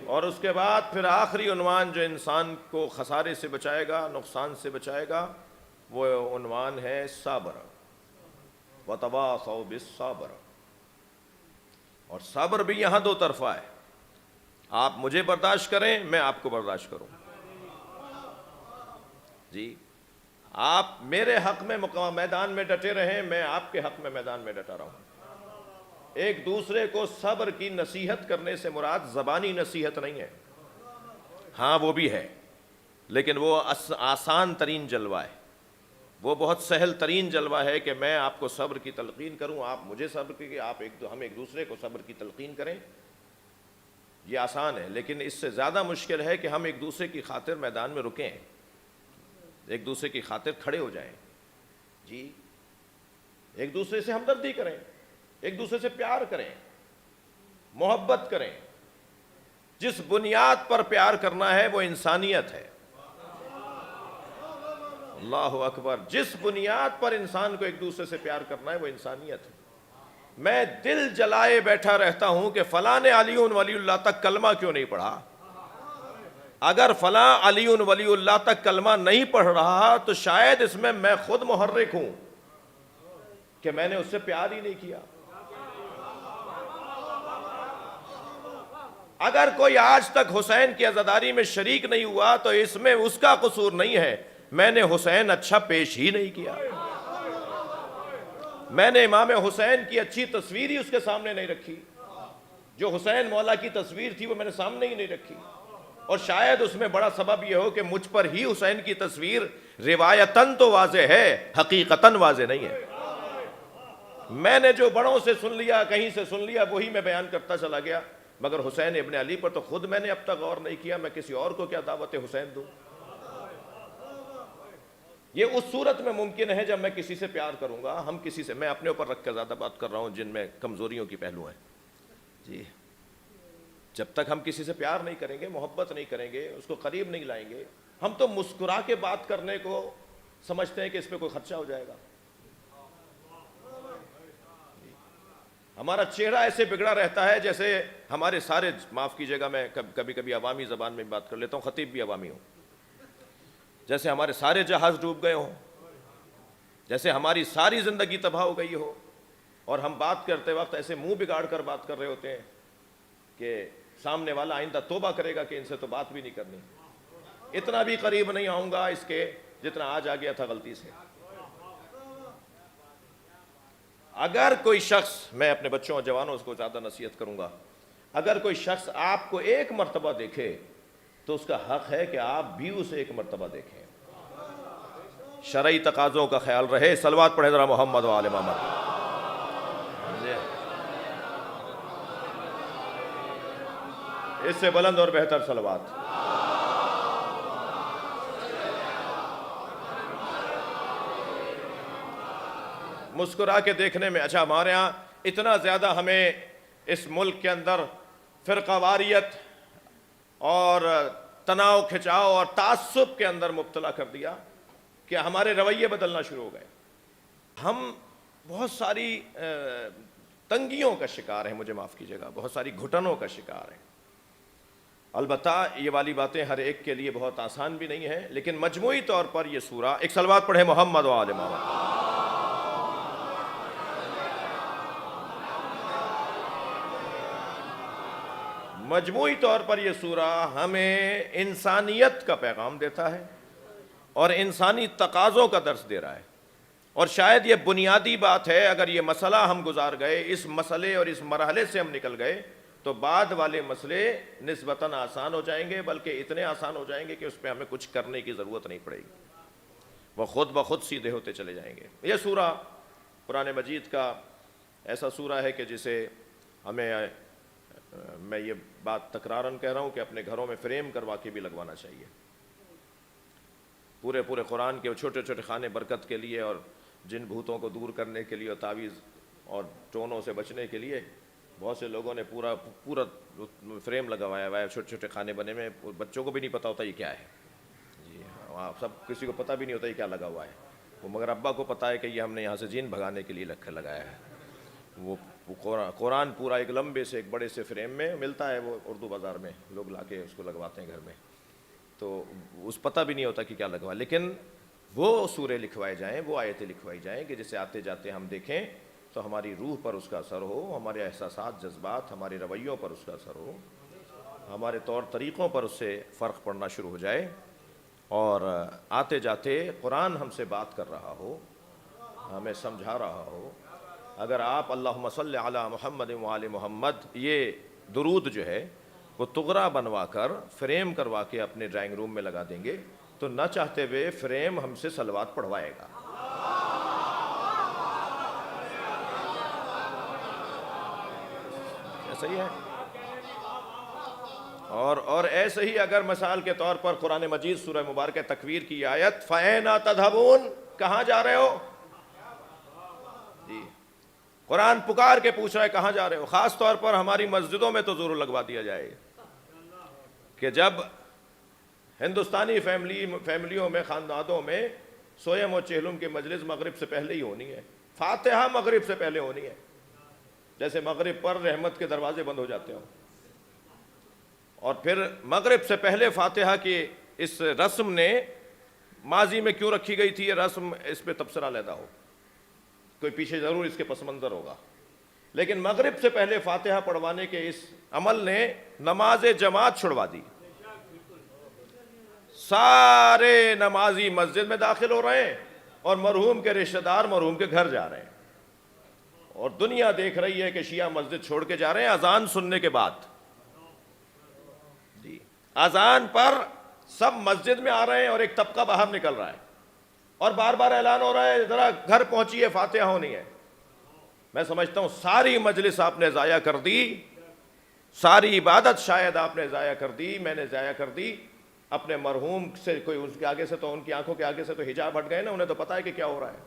اور اس کے بعد پھر آخری عنوان جو انسان کو خسارے سے بچائے گا، نقصان سے بچائے گا، وہ عنوان ہے صبر، وتواصوا بالصبر۔ اور صبر بھی یہاں 2 طرفہ ہے، آپ مجھے برداشت کریں، میں آپ کو برداشت کروں جی، آپ میرے حق میں میدان میں ڈٹے رہیں، میں آپ کے حق میں میدان میں ڈٹا رہا ہوں۔ ایک دوسرے کو صبر کی نصیحت کرنے سے مراد زبانی نصیحت نہیں ہے، ہاں وہ بھی ہے، لیکن وہ آسان ترین جلوہ ہے، وہ بہت سہل ترین جلوہ ہے کہ میں آپ کو صبر کی تلقین کروں، آپ مجھے صبر کی، ہم ایک دوسرے کو صبر کی تلقین کریں، یہ آسان ہے۔ لیکن اس سے زیادہ مشکل ہے کہ ہم ایک دوسرے کی خاطر میدان میں رکیں، ایک دوسرے کی خاطر کھڑے ہو جائیں جی، ایک دوسرے سے ہمدردی کریں، ایک دوسرے سے پیار کریں، محبت کریں۔ جس بنیاد پر پیار کرنا ہے وہ انسانیت ہے، اللہ اکبر، جس بنیاد پر انسان کو ایک دوسرے سے پیار کرنا ہے وہ انسانیت ہے۔ میں دل جلائے بیٹھا رہتا ہوں کہ فلاں نے علی ولی اللہ تک کلمہ کیوں نہیں پڑھا، اگر فلاں علی ولی اللہ تک کلمہ نہیں پڑھ رہا تو شاید اس میں خود محرک ہوں کہ میں نے اس سے پیار ہی نہیں کیا۔ اگر کوئی آج تک حسین کی عزاداری میں شریک نہیں ہوا تو اس میں اس کا قصور نہیں ہے، میں نے حسین اچھا پیش ہی نہیں کیا، میں نے امام حسین کی اچھی تصویر ہی اس کے سامنے نہیں رکھی، جو حسین مولا کی تصویر تھی وہ میں نے سامنے ہی نہیں رکھی، اور شاید اس میں بڑا سبب یہ ہو کہ مجھ پر ہی حسین کی تصویر روایتاً تو واضح ہے، حقیقتاً واضح نہیں ہے۔ میں نے جو بڑوں سے سن لیا، کہیں سے سن لیا، وہی میں بیان کرتا چلا گیا، مگر حسین ابن علی پر تو خود میں نے اب تک غور نہیں کیا، میں کسی اور کو کیا دعوت حسین دوں؟ یہ اس صورت میں ممکن ہے جب میں کسی سے پیار کروں گا، ہم کسی سے، میں اپنے اوپر رکھ کے زیادہ بات کر رہا ہوں جن میں کمزوریوں کی پہلو ہیں جی، جب تک ہم کسی سے پیار نہیں کریں گے، محبت نہیں کریں گے، اس کو قریب نہیں لائیں گے، ہم تو مسکرا کے بات کرنے کو سمجھتے ہیں کہ اس پہ کوئی خرچہ ہو جائے گا، ہمارا چہرہ ایسے بگڑا رہتا ہے جیسے ہمارے سارے، معاف کیجیے گا میں کبھی کبھی عوامی زبان میں بات کر لیتا ہوں، خطیب بھی عوامی ہوں، جیسے ہمارے سارے جہاز ڈوب گئے ہوں، جیسے ہماری ساری زندگی تباہ ہو گئی ہو، اور ہم بات کرتے وقت ایسے منہ بگاڑ کر بات کر رہے ہوتے ہیں کہ سامنے والا آئندہ توبہ کرے گا کہ ان سے تو بات بھی نہیں کرنی، اتنا بھی قریب نہیں آؤں گا اس کے جتنا آج آ گیا تھا غلطی سے۔ اگر کوئی شخص، میں اپنے بچوں اور جوانوں کو زیادہ نصیحت کروں گا، اگر کوئی شخص آپ کو ایک مرتبہ دیکھے تو اس کا حق ہے کہ آپ بھی اسے ایک مرتبہ دیکھیں، شرعی تقاضوں کا خیال رہے۔ صلوات پڑھیں ذرا محمد و آل محمد۔ اس سے بلند اور بہتر صلوات۔ مسکرا کے دیکھنے میں، اچھا ہمارے ہاں اتنا زیادہ ہمیں اس ملک کے اندر فرقہ واریت اور تناؤ کھچاؤ اور تعصب کے اندر مبتلا کر دیا کہ ہمارے رویے بدلنا شروع ہو گئے، ہم بہت ساری تنگیوں کا شکار ہیں، مجھے معاف کیجیے گا، بہت ساری گھٹنوں کا شکار ہیں۔ البتہ یہ والی باتیں ہر ایک کے لیے بہت آسان بھی نہیں ہیں، لیکن مجموعی طور پر یہ سورہ، ایک صلوات پڑھے محمد و آل محمد۔ مجموعی طور پر یہ سورہ ہمیں انسانیت کا پیغام دیتا ہے اور انسانی تقاضوں کا درس دے رہا ہے، اور شاید یہ بنیادی بات ہے، اگر یہ مسئلہ ہم گزار گئے، اس مسئلے اور اس مرحلے سے ہم نکل گئے تو بعد والے مسئلے نسبتاً آسان ہو جائیں گے، بلکہ اتنے آسان ہو جائیں گے کہ اس پہ ہمیں کچھ کرنے کی ضرورت نہیں پڑے گی، وہ خود بخود سیدھے ہوتے چلے جائیں گے۔ یہ سورہ قرآن مجید کا ایسا سورہ ہے کہ جسے ہمیں، میں یہ بات تکراراً کہہ رہا ہوں کہ اپنے گھروں میں فریم کروا کے بھی لگوانا چاہیے، پورے قرآن کے چھوٹے چھوٹے خانے برکت کے لیے، اور جن بھوتوں کو دور کرنے کے لیے، اور تعویذ اور ٹونوں سے بچنے کے لیے بہت سے لوگوں نے پورا فریم لگوایا ہوا ہے، چھوٹے چھوٹے خانے بنے ہوئے، بچوں کو بھی نہیں پتہ ہوتا یہ کیا ہے، جی ہاں، سب کسی کو پتہ بھی نہیں ہوتا یہ کیا لگا ہوا ہے، وہ مگر ابا کو پتہ ہے کہ یہ ہم نے یہاں سے جین بھگانے کے لیے لگایا ہے۔ وہ قرآن پورا ایک لمبے سے ایک بڑے سے فریم میں ملتا ہے، وہ اردو بازار میں لوگ لا کے اس کو لگواتے ہیں گھر میں، تو اس پتہ بھی نہیں ہوتا کہ کیا لگوا، لیکن وہ سورے لکھوائے جائیں، وہ آیتیں لکھوائی جائیں کہ جسے آتے جاتے ہم دیکھیں تو ہماری روح پر اس کا اثر ہو، ہمارے احساسات، جذبات، ہمارے رویوں پر اس کا اثر ہو، ہمارے طور طریقوں پر اس سے فرق پڑنا شروع ہو جائے، اور آتے جاتے قرآن ہم سے بات کر رہا ہو، ہمیں سمجھا رہا ہو۔ اگر آپ اللہم صلی علی محمد و آل محمد یہ درود جو ہے وہ تغرا بنوا کر فریم کروا کے اپنے ڈرائنگ روم میں لگا دیں گے تو نہ چاہتے ہوئے فریم ہم سے صلوات پڑھوائے گا۔ ایسا ہی ہے، اور ایسے ہی اگر مثال کے طور پر قرآن مجید سورہ مبارکہ تکویر کی آیت فَأَيْنَ تَذْهَبُونَ، کہاں جا رہے ہو؟ جی قرآن پکار کے پوچھ رہا ہے کہاں جا رہے ہو؟ خاص طور پر ہماری مسجدوں میں تو ضرور لگوا دیا جائے کہ جب ہندوستانی فیملیوں میں، خاندانوں میں سویم و چہلم کی مجلس مغرب سے پہلے ہی ہونی ہے، فاتحہ مغرب سے پہلے ہونی ہے، جیسے مغرب پر رحمت کے دروازے بند ہو جاتے ہوں، اور پھر مغرب سے پہلے فاتحہ کی اس رسم نے ماضی میں کیوں رکھی گئی تھی، یہ رسم، اس پہ تبصرہ علیحدہ ہو، کوئی پیچھے ضرور اس کے پس منظر ہوگا، لیکن مغرب سے پہلے فاتحہ پڑھوانے کے اس عمل نے نماز جماعت چھڑوا دی. سارے نمازی مسجد میں داخل ہو رہے ہیں اور مرحوم کے رشتہ دار مرحوم کے گھر جا رہے ہیں, اور دنیا دیکھ رہی ہے کہ شیعہ مسجد چھوڑ کے جا رہے ہیں اذان سننے کے بعد. جی, اذان پر سب مسجد میں آ رہے ہیں اور ایک طبقہ باہر نکل رہا ہے اور بار بار اعلان ہو رہا ہے ذرا گھر پہنچیے فاتحہ ہونی ہے. میں سمجھتا ہوں ساری مجلس آپ نے ضائع کر دی, ساری عبادت شاید آپ نے ضائع کر دی, میں نے ضائع کر دی. اپنے مرحوم سے کوئی اس کے آگے سے تو ان کی آنکھوں کے آگے سے تو حجاب ہٹ گئے نا, انہیں تو پتہ ہے کہ کیا ہو رہا ہے.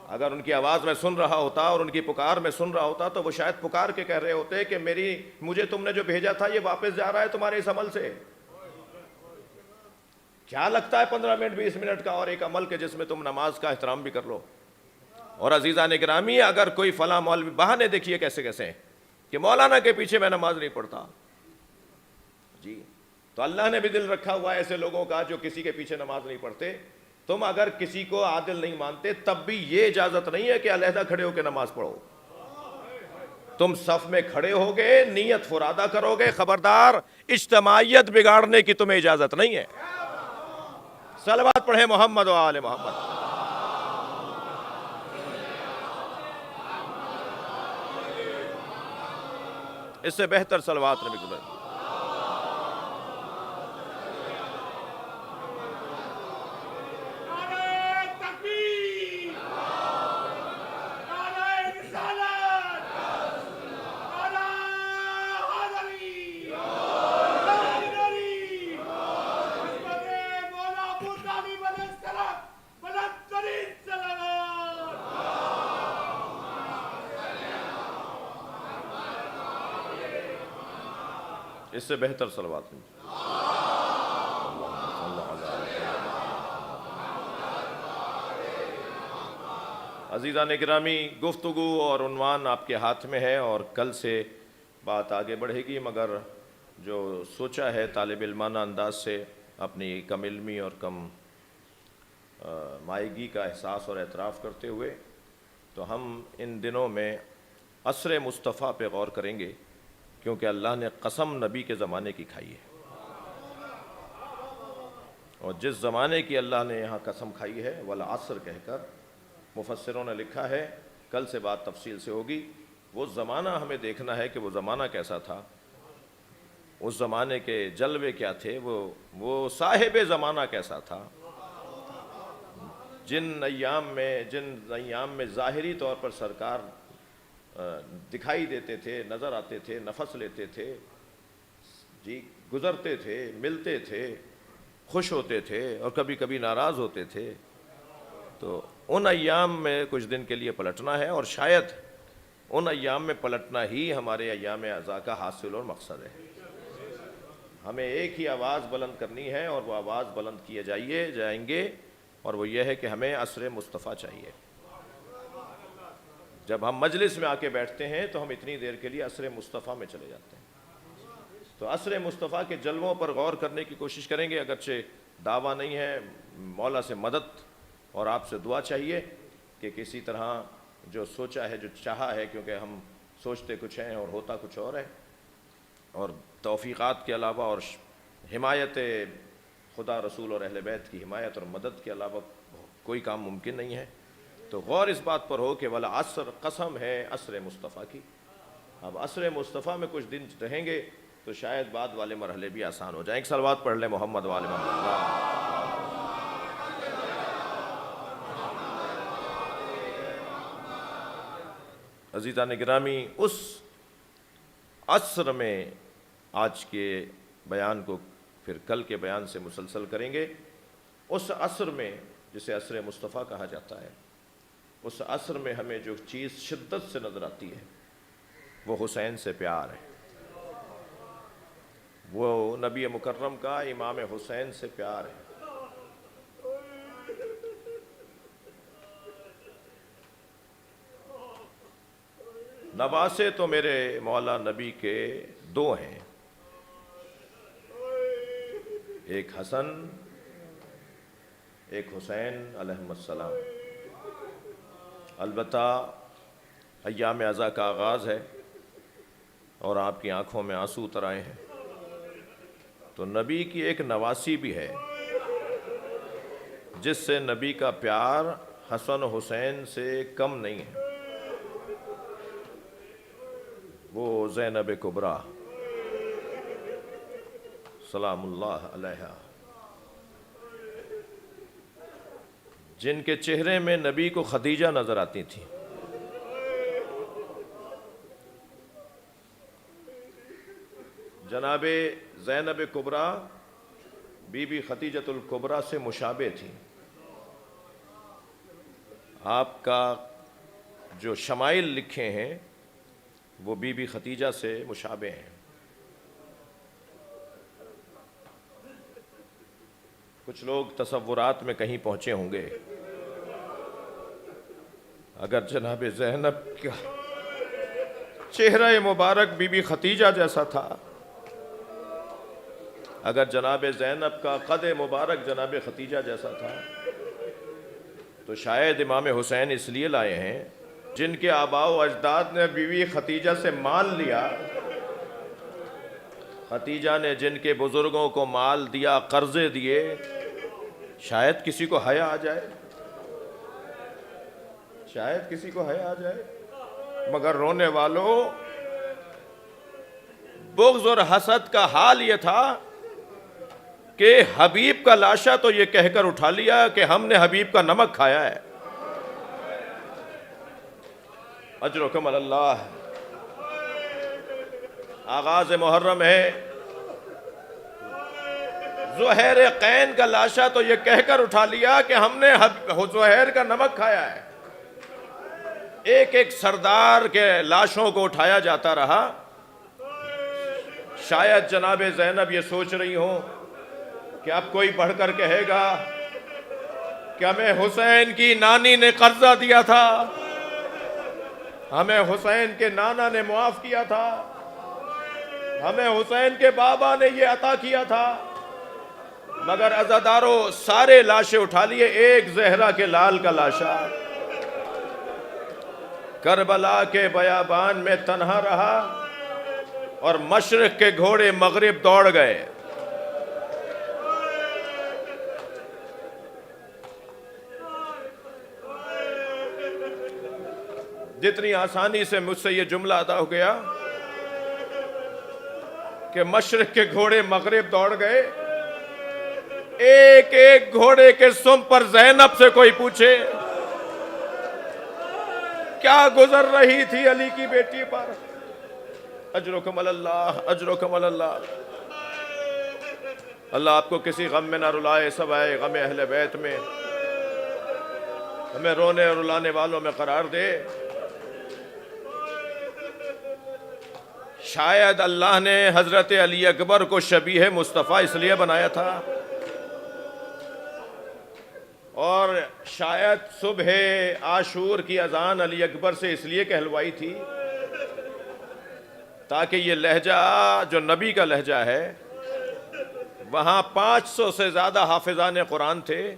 اگر ان کی آواز میں سن رہا ہوتا اور ان کی پکار میں سن رہا ہوتا تو وہ شاید پکار کے کہہ رہے ہوتے کہ مجھے تم نے جو بھیجا تھا یہ واپس جا رہا ہے تمہارے اس عمل سے. کیا لگتا ہے 15 منٹ 20 منٹ کا اور ایک عمل کے جس میں تم نماز کا احترام بھی کر لو. اور عزیزان گرامی, اگر کوئی فلاں مولوی بہانے دیکھیے کیسے کیسے کہ مولانا کے پیچھے میں نماز نہیں پڑھتا. جی, تو اللہ نے بھی دل رکھا ہوا ہے ایسے لوگوں کا جو کسی کے پیچھے نماز نہیں پڑھتے. تم اگر کسی کو عادل نہیں مانتے تب بھی یہ اجازت نہیں ہے کہ علیحدہ کھڑے ہو کے نماز پڑھو. تم صف میں کھڑے ہوگے, نیت فرادہ کرو گے, خبردار اجتماعیت بگاڑنے کی تمہیں اجازت نہیں ہے. صلوات پڑھیں محمد و آل محمد. اس سے بہتر صلوات نبی گزر. اس سے بہتر صلوات نہیں. عزیزان گرامی, گفتگو اور عنوان آپ کے ہاتھ میں ہے اور کل سے بات آگے بڑھے گی, مگر جو سوچا ہے طالب علمانہ انداز سے اپنی کم علمی اور کم مائیگی کا احساس اور اعتراف کرتے ہوئے, تو ہم ان دنوں میں عصر مصطفیٰ پہ غور کریں گے, کیونکہ اللہ نے قسم نبی کے زمانے کی کھائی ہے. اور جس زمانے کی اللہ نے یہاں قسم کھائی ہے والعصر کہہ کر, مفسروں نے لکھا ہے, کل سے بات تفصیل سے ہوگی, وہ زمانہ ہمیں دیکھنا ہے کہ وہ زمانہ کیسا تھا, اس زمانے کے جلوے کیا تھے, وہ صاحب زمانہ کیسا تھا. جن ایام میں ظاہری طور پر سرکار دکھائی دیتے تھے, نظر آتے تھے, نفس لیتے تھے, جی گزرتے تھے, ملتے تھے, خوش ہوتے تھے اور کبھی کبھی ناراض ہوتے تھے, تو ان ایام میں کچھ دن کے لیے پلٹنا ہے, اور شاید ان ایام میں پلٹنا ہی ہمارے ایام اعزاء کا حاصل اور مقصد ہے. ہمیں ایک ہی آواز بلند کرنی ہے اور وہ آواز بلند کیے جائیں گے, اور وہ یہ ہے کہ ہمیں عصر مصطفیٰ چاہیے. جب ہم مجلس میں آ کے بیٹھتے ہیں تو ہم اتنی دیر کے لیے عصر مصطفیٰ میں چلے جاتے ہیں. تو عصر مصطفیٰ کے جلووں پر غور کرنے کی کوشش کریں گے, اگرچہ دعویٰ نہیں ہے, مولا سے مدد اور آپ سے دعا چاہیے کہ کسی طرح جو سوچا ہے, جو چاہا ہے, کیونکہ ہم سوچتے کچھ ہیں اور ہوتا کچھ اور ہے, اور توفیقات کے علاوہ اور حمایت خدا رسول اور اہل بیت کی حمایت اور مدد کے علاوہ کوئی کام ممکن نہیں ہے. تو غور اس بات پر ہو کہ والعصر قسم ہے عصر مصطفیٰ کی. اب عصر مصطفیٰ میں کچھ دن رہیں گے تو شاید بعد والے مرحلے بھی آسان ہو جائیں. ایک صلوات پڑھ لیں محمد وآل محمد. عزیزان گرامی, اس عصر میں آج کے بیان کو پھر کل کے بیان سے مسلسل کریں گے. اس عصر میں جسے عصر مصطفیٰ کہا جاتا ہے, اس عصر میں ہمیں جو چیز شدت سے نظر آتی ہے وہ حسین سے پیار ہے. وہ نبی مکرم کا امام حسین سے پیار ہے. نواسے تو میرے مولا نبی کے دو ہیں, ایک حسن ایک حسین علیہم السلام. البتہ ایام عزا کا آغاز ہے اور آپ کی آنکھوں میں آنسو اتر آئے ہیں، تو نبی کی ایک نواسی بھی ہے جس سے نبی کا پیار حسن و حسین سے کم نہیں ہے، وہ زینب کبریٰ سلام اللہ علیہا، جن کے چہرے میں نبی کو خدیجہ نظر آتی تھی۔ جناب زینب کبریٰ بی بی خدیجۃ الکبریٰ سے مشابہ تھی۔ آپ کا جو شمائل لکھے ہیں وہ بی بی خدیجہ سے مشابہ ہیں۔ کچھ لوگ تصورات میں کہیں پہنچے ہوں گے، اگر جناب زینب کا چہرہ مبارک بی بی خدیجہ جیسا تھا، اگر جناب زینب کا قد مبارک جناب خدیجہ جیسا تھا، تو شاید امام حسین اس لیے لائے ہیں جن کے آباء و اجداد نے بیوی خدیجہ سے مال لیا، خدیجہ نے جن کے بزرگوں کو مال دیا، قرضے دیے، شاید کسی کو حیا آ جائے، شاید کسی کو حیا آ جائے، مگر رونے والوں، بغض اور حسد کا حال یہ تھا کہ حبیب کا لاشا تو یہ کہہ کر اٹھا لیا کہ ہم نے حبیب کا نمک کھایا ہے۔ اجرکم اللہ، آغاز محرم ہے، زہیر قین کا لاشا تو یہ کہہ کر اٹھا لیا کہ ہم نے زہیر کا نمک کھایا ہے۔ ایک ایک سردار کے لاشوں کو اٹھایا جاتا رہا۔ شاید جناب زینب یہ سوچ رہی ہوں کہ اب کوئی بڑھ کر کہے گا کہ ہمیں حسین کی نانی نے قرضہ دیا تھا، ہمیں حسین کے نانا نے معاف کیا تھا، ہمیں حسین کے بابا نے یہ عطا کیا تھا، مگر عزاداروں سارے لاشیں اٹھا لیے، ایک زہرا کے لال کا لاشا کربلا کے بیابان میں تنہا رہا، اور مشرق کے گھوڑے مغرب دوڑ گئے۔ جتنی آسانی سے مجھ سے یہ جملہ ادا ہو گیا کہ مشرق کے گھوڑے مغرب دوڑ گئے، ایک ایک گھوڑے کے سم پر زینب سے کوئی پوچھے کیا گزر رہی تھی علی کی بیٹی پر۔ اجرکم اللہ، اجرکم اللہ۔ اللہ آپ کو کسی غم میں نہ رلائے، سوائے غم اہل بیت میں، ہمیں رونے اور رلانے والوں میں قرار دے۔ شاید اللہ نے حضرت علی اکبر کو شبیہ مصطفیٰ اس لیے بنایا تھا، اور شاید صبح عاشور کی اذان علی اکبر سے اس لیے کہلوائی تھی تاکہ یہ لہجہ جو نبی کا لہجہ ہے، وہاں 500 سے زیادہ حافظان قرآن تھے،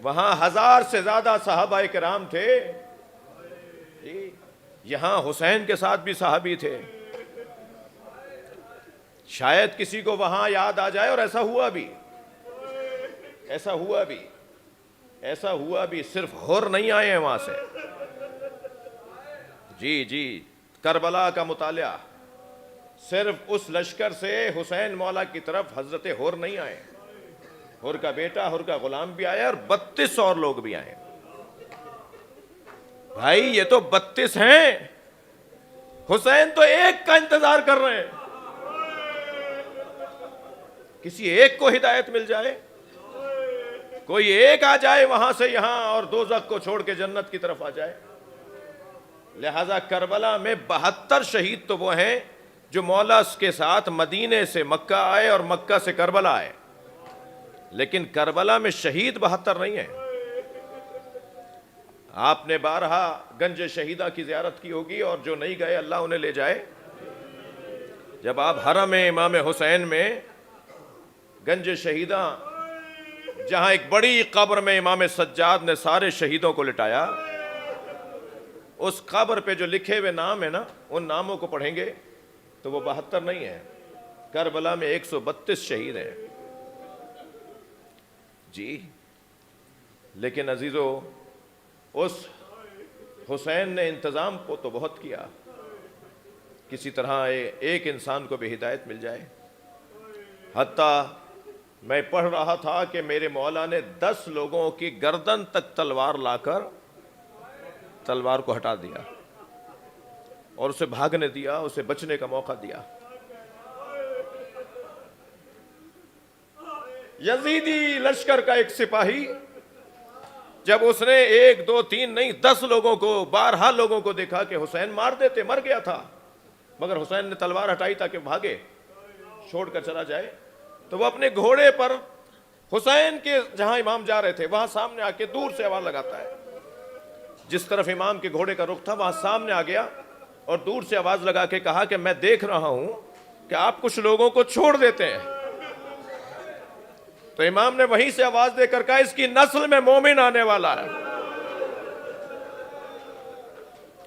وہاں 1000 سے زیادہ صحابہ کرام تھے، یہاں حسین کے ساتھ بھی صحابی تھے، شاید کسی کو وہاں یاد آ جائے، اور ایسا ہوا بھی، ایسا ہوا بھی، ایسا ہوا بھی، صرف حر نہیں آئے ہیں وہاں سے۔ جی کربلا کا مطالعہ، صرف اس لشکر سے حسین مولا کی طرف حضرت حر نہیں آئے، حر کا بیٹا، حر کا غلام بھی آیا، اور 32 اور لوگ بھی آئے۔ بھائی یہ تو 32 ہیں، حسین تو ایک کا انتظار کر رہے ہیں، کسی ایک کو ہدایت مل جائے، کوئی ایک آ جائے وہاں سے یہاں اور دوزخ کو چھوڑ کے جنت کی طرف آ جائے۔ لہذا کربلا میں 72 شہید تو وہ ہیں جو مولا کے ساتھ مدینے سے مکہ آئے اور مکہ سے کربلا آئے، لیکن کربلا میں شہید 72 نہیں ہیں۔ آپ نے بارہا گنج شہیدہ کی زیارت کی ہوگی، اور جو نہیں گئے اللہ انہیں لے جائے۔ جب آپ حرم امام حسین میں گنج شہیدہ، جہاں ایک بڑی قبر میں امام سجاد نے سارے شہیدوں کو لٹایا، اس قبر پہ جو لکھے ہوئے نام ہیں نا، ان ناموں کو پڑھیں گے تو وہ 72 نہیں ہیں، کربلا میں 132 شہید ہیں جی۔ لیکن عزیزو، اس حسین نے انتظام کو تو بہت کیا، کسی طرح ایک انسان کو بھی ہدایت مل جائے۔ حتیٰ میں پڑھ رہا تھا کہ میرے مولا نے 10 لوگوں کی گردن تک تلوار لا کر تلوار کو ہٹا دیا اور اسے بھاگنے دیا، اسے بچنے کا موقع دیا۔ یزیدی لشکر کا ایک سپاہی جب اس نے 1 2 3 نہیں 10 لوگوں کو، 12 لوگوں کو دیکھا کہ حسین مار دیتے، مر گیا تھا، مگر حسین نے تلوار ہٹائی تاکہ بھاگے، چھوڑ کر چلا جائے، تو وہ اپنے گھوڑے پر حسین کے جہاں امام جا رہے تھے وہاں سامنے آ کے دور سے آواز لگاتا ہے، جس طرف امام کے گھوڑے کا رخ تھا وہاں سامنے آ گیا اور دور سے آواز لگا کے کہا کہ میں دیکھ رہا ہوں کہ آپ کچھ لوگوں کو چھوڑ دیتے ہیں۔ تو امام نے وہیں سے آواز دے کر کہا، اس کی نسل میں مومن آنے والا ہے۔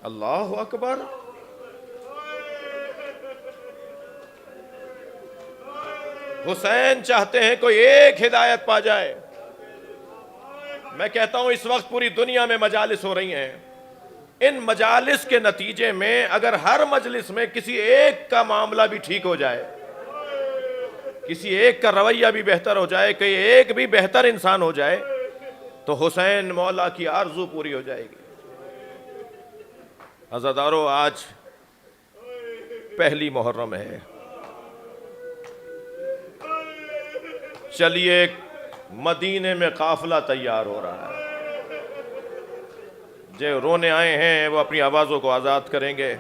اللہ اکبر۔ حسین چاہتے ہیں کوئی ایک ہدایت پا جائے۔ میں کہتا ہوں اس وقت پوری دنیا میں مجالس ہو رہی ہیں، ان مجالس کے نتیجے میں اگر ہر مجلس میں کسی ایک کا معاملہ بھی ٹھیک ہو جائے، کسی ایک کا رویہ بھی بہتر ہو جائے، کوئی ایک بھی بہتر انسان ہو جائے، تو حسین مولا کی آرزو پوری ہو جائے گی۔ عزادارو، آج پہلی محرم ہے، چلیے مدینے میں قافلہ تیار ہو رہا ہے، جو رونے آئے ہیں وہ اپنی آوازوں کو آزاد کریں گے۔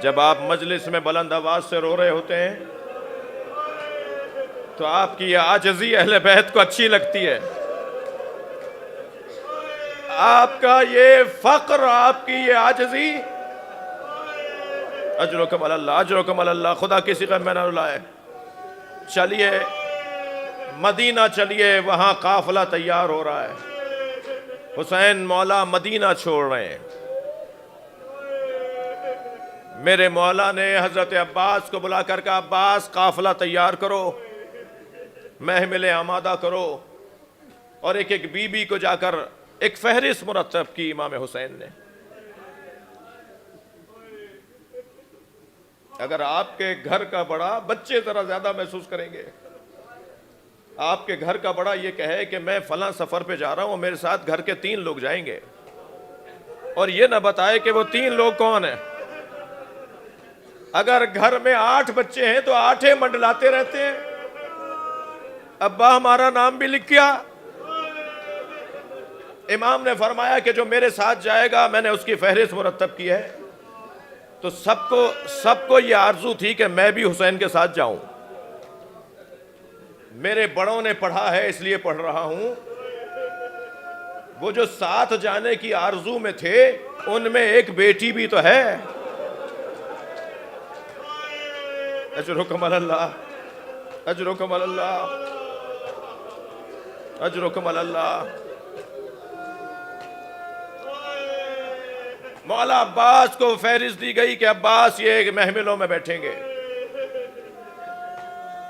جب آپ مجلس میں بلند آواز سے رو رہے ہوتے ہیں تو آپ کی یہ عاجزی اہل بیت کو اچھی لگتی ہے، آپ کا یہ فقر، آپ کی یہ عاجزی، اجرکم علی اللہ، اجرکم علی اللہ، خدا کسی غم میں نہ رلائے۔ چلیے مدینہ چلیے، وہاں قافلہ تیار ہو رہا ہے، حسین مولا مدینہ چھوڑ رہے ہیں۔ میرے مولا نے حضرت عباس کو بلا کر کہا، عباس قافلہ تیار کرو، محمل آمادہ کرو، اور ایک ایک بی بی کو جا کر ایک فہرست مرتب کی امام حسین نے۔ اگر آپ کے گھر کا بڑا، بچے ذرا زیادہ محسوس کریں گے، آپ کے گھر کا بڑا یہ کہے کہ میں فلاں سفر پہ جا رہا ہوں، میرے ساتھ گھر کے 3 لوگ جائیں گے، اور یہ نہ بتائے کہ وہ 3 لوگ کون ہیں۔ اگر گھر میں 8 بچے ہیں تو 8 منڈلاتے رہتے ہیں، ابا ہمارا نام بھی لکھ کیا۔ امام نے فرمایا کہ جو میرے ساتھ جائے گا میں نے اس کی فہرست مرتب کی ہے، تو سب کو یہ آرزو تھی کہ میں بھی حسین کے ساتھ جاؤں۔ میرے بڑوں نے پڑھا ہے اس لیے پڑھ رہا ہوں، وہ جو ساتھ جانے کی آرزو میں تھے ان میں ایک بیٹی بھی تو ہے۔ اجرکم علی اللہ، اجرکم علی اللہ، اجرکم علی اللہ۔ مولا عباس کو فہرست دی گئی کہ عباس یہ محملوں میں بیٹھیں گے،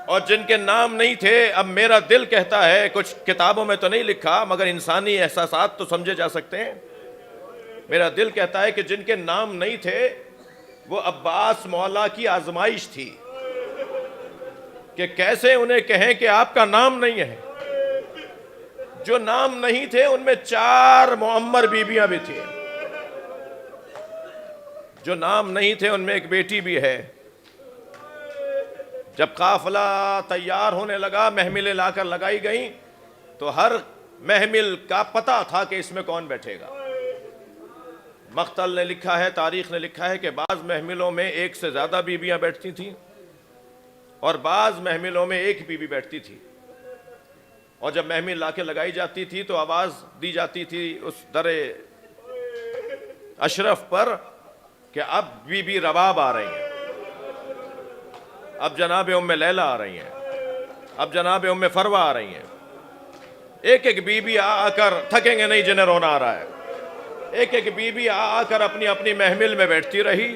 اور جن کے نام نہیں تھے، اب میرا دل کہتا ہے، کچھ کتابوں میں تو نہیں لکھا مگر انسانی احساسات تو سمجھے جا سکتے ہیں، میرا دل کہتا ہے کہ جن کے نام نہیں تھے وہ عباس مولا کی آزمائش تھی کہ کیسے انہیں کہیں کہ آپ کا نام نہیں ہے۔ جو نام نہیں تھے ان میں 4 معمر بیویاں بھی تھیں، جو نام نہیں تھے ان میں ایک بیٹی بھی ہے۔ جب قافلہ تیار ہونے لگا، محملیں لا کر لگائی گئیں، تو ہر محمل کا پتہ تھا کہ اس میں کون بیٹھے گا۔ مقتل نے لکھا ہے، تاریخ نے لکھا ہے کہ بعض محملوں میں 1 سے زیادہ بیویاں بیٹھتی تھیں اور بعض محملوں میں 1 بیوی بیٹھتی تھی، اور جب محمل لا کے لگائی جاتی تھی تو آواز دی جاتی تھی اس در اشرف پر کہ اب بی بی رباب آ رہی ہیں، اب جناب ام لیلہ آ رہی ہیں، اب جناب ام فروہ آ رہی ہیں۔ ایک ایک بی بی آ کر تھکیں گے نہیں جنہیں رونا آ رہا ہے۔ ایک ایک بیوی آ کر اپنی اپنی محمل میں بیٹھتی رہی،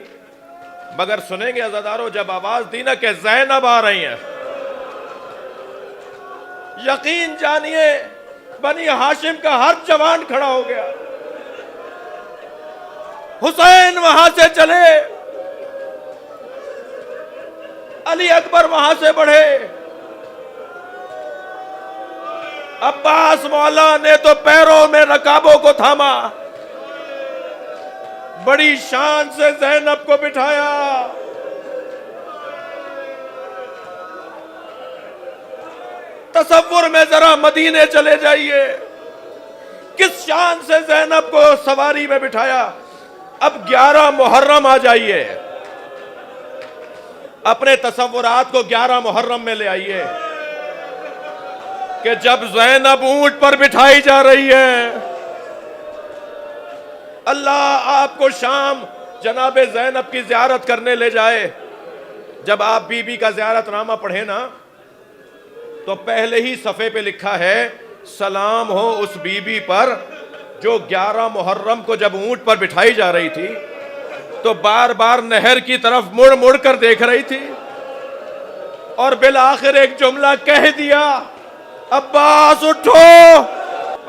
مگر سنیں گے عزادارو جب آواز دی نا کہ زینب آ رہی ہیں، یقین جانیے بنی ہاشم کا ہر جوان کھڑا ہو گیا۔ حسین وہاں سے چلے، علی اکبر وہاں سے بڑھے، عباس مولا نے تو پیروں میں رکابوں کو تھاما، بڑی شان سے زینب کو بٹھایا۔ تصور میں ذرا مدینے چلے جائیے، کس شان سے زینب کو سواری میں بٹھایا۔ اب 11 محرم آ جائیے، اپنے تصورات کو 11 محرم میں لے آئیے کہ جب زینب اونٹ پر بٹھائی جا رہی ہے، اللہ آپ کو شام جناب زینب کی زیارت کرنے لے جائے۔ جب آپ بی بی کا زیارت نامہ پڑھیں نا تو پہلے ہی صفحے پہ لکھا ہے سلام ہو اس بی بی پر جو 11 محرم کو جب اونٹ پر بٹھائی جا رہی تھی تو بار بار نہر کی طرف مڑ مڑ کر دیکھ رہی تھی، اور بالآخر ایک جملہ کہہ دیا، عباس اٹھو،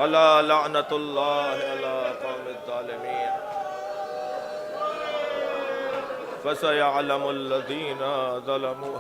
الا لعنت اللہ علی قوم الظالمین فسيعلم الذين ظلموا